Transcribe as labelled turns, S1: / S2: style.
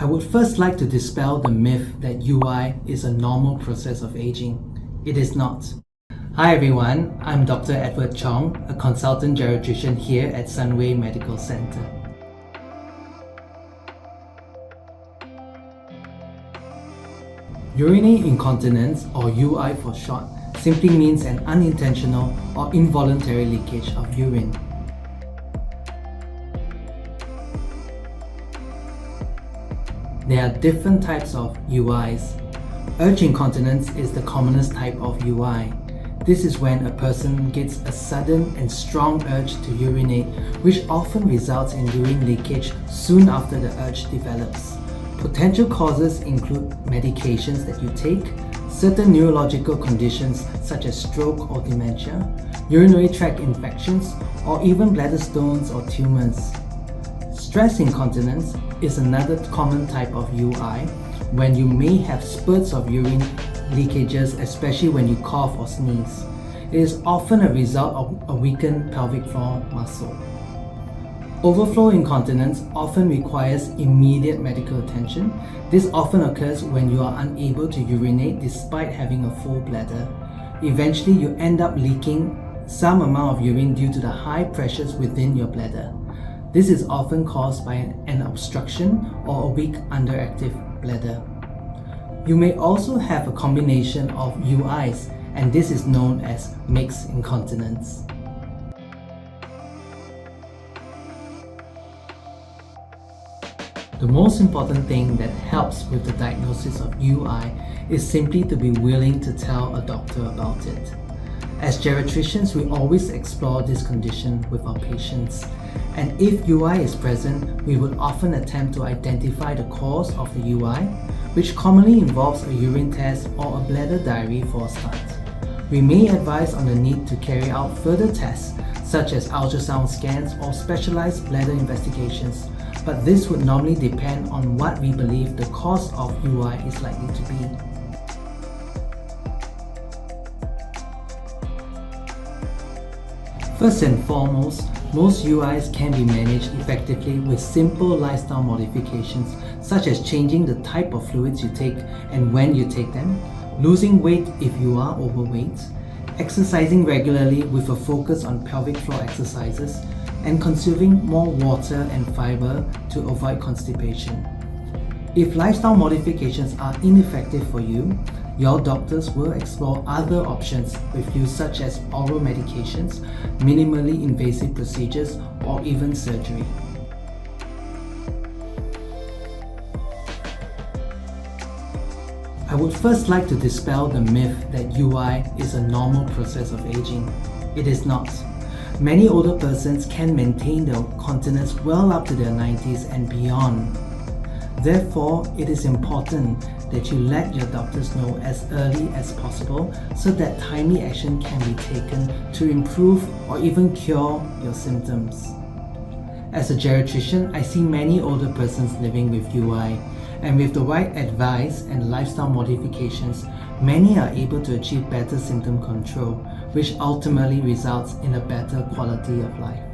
S1: I would first like to dispel the myth that UI is a normal process of aging. It is not. Hi everyone, I'm Dr. Edward Chong, a consultant geriatrician here at Sunway Medical Center. Urinary incontinence, or UI for short, simply means an unintentional or involuntary leakage of urine. There are different types of UIs. Urge incontinence is the commonest type of UI. This is when a person gets a sudden and strong urge to urinate, which often results in urine leakage soon after the urge develops. Potential causes include medications that you take, certain neurological conditions such as stroke or dementia, urinary tract infections, or even bladder stones or tumors. Stress incontinence is another common type of UI when you may have spurts of urine leakages, especially when you cough or sneeze. It is often a result of a weakened pelvic floor muscle. Overflow incontinence often requires immediate medical attention. This often occurs when you are unable to urinate despite having a full bladder. Eventually, you end up leaking some amount of urine due to the high pressures within your bladder. This is often caused by an obstruction or a weak underactive bladder. You may also have a combination of UIs, and this is known as mixed incontinence. The most important thing that helps with the diagnosis of UI is simply to be willing to tell a doctor about it. As geriatricians, we always explore this condition with our patients, and if UI is present, we would often attempt to identify the cause of the UI, which commonly involves a urine test or a bladder diary for a start. We may advise on the need to carry out further tests such as ultrasound scans or specialized bladder investigations, but this would normally depend on what we believe the cause of UI is likely to be. First and foremost, most UIs can be managed effectively with simple lifestyle modifications such as changing the type of fluids you take and when you take them, losing weight if you are overweight, exercising regularly with a focus on pelvic floor exercises, and consuming more water and fiber to avoid constipation. If lifestyle modifications are ineffective for you, your doctors will explore other options with you such as oral medications, minimally invasive procedures, or even surgery. I would first like to dispel the myth that UI is a normal process of aging. It is not. Many older persons can maintain their continence well up to their 90s and beyond. Therefore, it is important that you let your doctors know as early as possible so that timely action can be taken to improve or even cure your symptoms. As a geriatrician, I see many older persons living with UI, and with the right advice and lifestyle modifications, many are able to achieve better symptom control, which ultimately results in a better quality of life.